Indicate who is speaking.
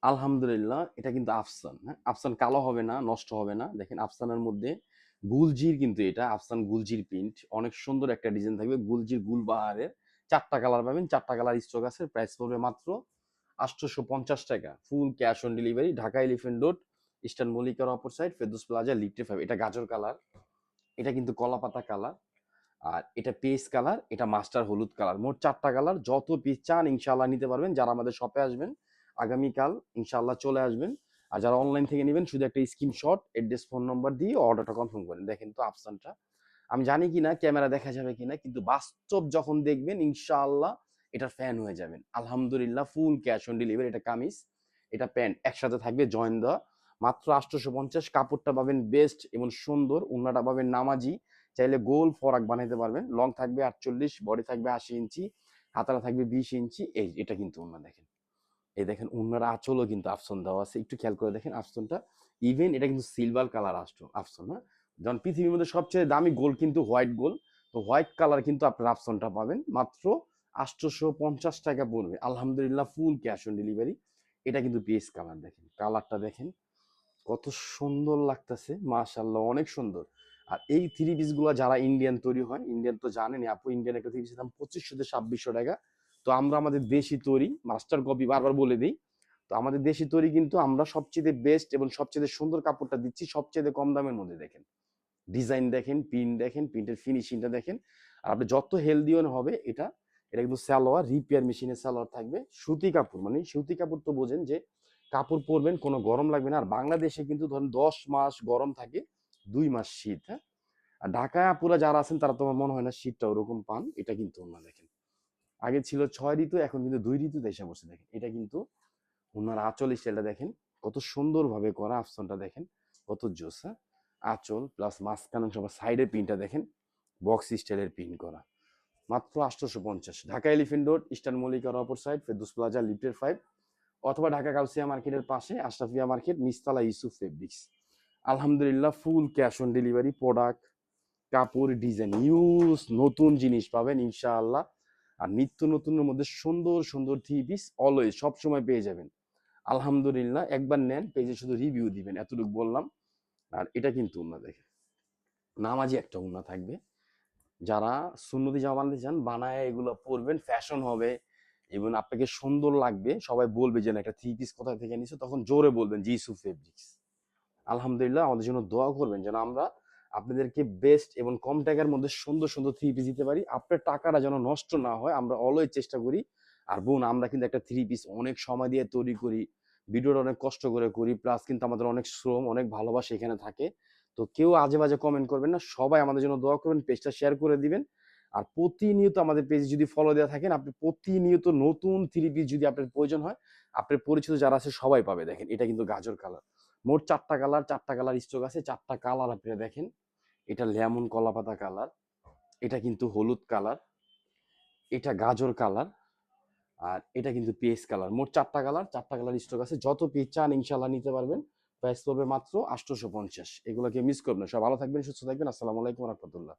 Speaker 1: আলহামদুলিল্লাহ, এটা কিন্তু আফসান। হ্যাঁ, আফসান কালো হবে না, নষ্ট হবে না। দেখেন আফসানের মধ্যে গুলজির, কিন্তু এটা আফসান গুলজির প্রিন্ট, অনেক সুন্দর একটা ডিজাইন থাকবে। গুলজির গুলবাহারের চারটা কালার পাবেন, চারটা কালার স্টক আছে। প্রাইস পড়বে মাত্র 850 টাকা। Full cash on delivery. Dhaka elephant road, eastern মল্লিকার অপর সাইড, ফেরদৌস প্লাজা, লিফটে 5। এটা গাজর কালার, এটা কিন্তু কলাপাতা কালার, আর এটা পেস্ট কালার, এটা মাস্টার হলুদ কালার। মোট চারটা কালার। যত পিস চান ইনশাআল্লাহ নিতে পারবেন। যারা আমাদের শপে আসবেন আগামীকাল ইনশাআল্লাহ চলে আসবেন। আর যারা অনলাইন থেকে নেবেন শুধু একটা স্ক্রিনশট, অ্যাড্রেস, ফোন নম্বর দিয়ে অর্ডারটা কনফার্ম করেন। দেখেন তো আফসানটা, আমি জানি কিনা ক্যামেরা দেখা যাবে কিনা, কিন্তু বাস্তব যখন দেখবেন ইনশাআল্লাহ এটা ফ্যান হয়ে যাবেন। আলহামদুলিল্লাহ, ফুল ক্যাশ অন ডেলিভারি। এটা কামিজ, এটা প্যান্ট একসাথে থাকবে জয়েন দেওয়া। মাত্র 850। কাপড়টা পাবেন বেস্ট এবং সুন্দর। ওড়নাটা পাবেন নামাজি, চাইলে গোল ফরাক বানাইতে পারবেন। লং থাকবে 48, বডি থাকবে 80 ইঞ্চি, হাতারা থাকবে 20 ইঞ্চি। এটা কিন্তু ওড়না দেখেন। এই দেখেন ওড়নার আঁচলও কিন্তু আফসন দেওয়া আছে, একটু খেয়াল করে দেখেন আফসনটা। ইভেন এটা কিন্তু সিলভার কালার আফসন। হ্যাঁ, যখন পৃথিবীর মধ্যে সবচেয়ে দামি গোল্ড কিন্তু হোয়াইট গোল্ড, তো হোয়াইট কালার কিন্তু আপনার আফসনটা পাবেন মাত্র 850 টাকা পড়বে। আলহামদুলিল্লাহ, ফুল ক্যাশ অন ডেলিভারি। এটা কিন্তু পিএস কালার, দেখেন কালারটা দেখেন কত সুন্দর লাগতেছে, মাশাআল্লাহ অনেক সুন্দর। আর এই থ্রি পিস গুলো যারা ইন্ডিয়ান তৈরি হয়, ইন্ডিয়ান তো জানেনই আপু, ইন্ডিয়ান একটা থ্রি পিসের দাম 2500 থেকে 2600 টাকা। তো আমরা আমাদের দেশি তৈরি মাস্টার কপি বারবার বলে দিই। তো আমাদের দেশি তৈরি কিন্তু আমরা সবচেয়ে বেস্ট এবং সবচেয়ে সুন্দর কাপড়টা দিচ্ছি সবচেয়ে কম দামের মধ্যে। দেখেন ডিজাইন দেখেন, প্রিন্ট দেখেন, প্রিন্টের ফিনিশিংটা দেখেন। আর আপনি যত হেলদি হবে এটা, এটা কিন্তু সালোয়ার, রিপেয়ার মেশিনের সালোয়ার থাকবে। সুতি কাপড়, মানে সুতি কাপড় তো বোঝেন যে কাপড় পরবেন কোনো গরম লাগবে না। আর বাংলাদেশে কিন্তু ধরেন 10 মাস গরম থাকে, 2 মাস শীত। হ্যাঁ, আর ঢাকায় আপুরা যারা আছেন তারা তোমার মনে হয় না শীতটা ওরকম পান। এটা কিন্তু না, দেখেন আগে ছিল 6 ঋতু, এখন কিন্তু 2 ঋতুতে এসে বসে। দেখেন এটা কিন্তু ওনার আঁচল স্টাইলটা দেখেন কত সুন্দর ভাবে করা। আফসনটা দেখেন কত জোস। হ্যাঁ, আঁচল প্লাস মাঝখানে সবার সাইডের পিনটা দেখেন বক্স স্টাইলের পিন করা। মাত্র 850। ঢাকা এলিফেন্ট রোড, ইস্টার্ন মল্লিকার অপর সাইড, ফেরদৌস প্লাজা, লিফটের 5, অথবা ঢাকা গাউসিয়া মার্কেটের পাশে আশরাফিয়া মার্কেট, নিচতলা ইউসুফ ফেব্রিক্স। আলহামদুলিল্লাহ, ফুল ক্যাশ অন ডেলিভারি। প্রোডাক্ট, কাপড়, ডিজাইন ইউজ নতুন জিনিস পাবেন ইনশাআল্লাহ। আর নিত্য নতুনের মধ্যে সুন্দর সুন্দর থ্রি পিস অলওয়েজ সবসময় পেয়ে যাবেন। আলহামদুলিল্লাহ, একবার নেন, পেজে শুধু রিভিউ দিবেন, এতটুকু বললাম। আর এটা কিন্তু উন্না দেখেন নামাজি একটা উন্না থাকবে। যারা সুন্নতি জামা বানাতে চান বানায় এগুলো পরবেন, ফ্যাশন হবে এবং আপনাকে সুন্দর লাগবে। সবাই বলবে যে না একটা থ্রি পিস কোথা থেকে নিছো, তখন জোরে বলবেন জি ইউসুফ ফেব্রিক্স। আলহামদুলিল্লাহ, আমাদের জন্য দোয়া করবেন যেন আমরা আপনাদেরকে বেস্ট এবং কম টাকার মধ্যে সুন্দর সুন্দর থ্রি পিস দিতে পারি। আপনার টাকাটা যেন নষ্ট না হয়, আমরা অলওয়েজ চেষ্টা করি। আর বোন, আমরা কিন্তু একটা থ্রি পিস অনেক সময় দিয়ে তৈরি করি, ভিডিওটা অনেক কষ্ট করে করি, প্লাস কিন্তু আমাদের অনেক শ্রম, অনেক ভালোবাসা এখানে থাকে। তো কেউ আজে বাজে কমেন্ট করবেন না, সবাই আমাদের জন্য দোয়া করবেন, পেজটা শেয়ার করে দিবেন। আর প্রতিনিয়ত আমাদের পেজ যদি ফলো দেওয়া থাকেন, আপনি প্রতিনিয়ত নতুন থ্রি পিস যদি আপনার প্রয়োজন হয়, আপনার পরিচিত যারা আছে সবাই পাবে। দেখেন এটা কিন্তু গাজর কালার। মোট চারটা কালার, চারটা কালার স্টক আছে। চারটা কালার আপনারা দেখেন, এটা লেমন কলাপাতা কালার, এটা কিন্তু হলুদ কালার, এটা গাজর কালার, আর এটা কিন্তু পেস্ট কালার। মোট চারটা কালার, চারটা কালার স্টক আছে। যত পিস চান ইনশাল্লাহ নিতে পারবেন। প্রাইস পড়বে মাত্র 850। এগুলোকে মিস করবেন না। সব ভালো থাকবেন, সুস্থ থাকবেন। আসসালামু আলাইকুম রহমতুল্লাহ।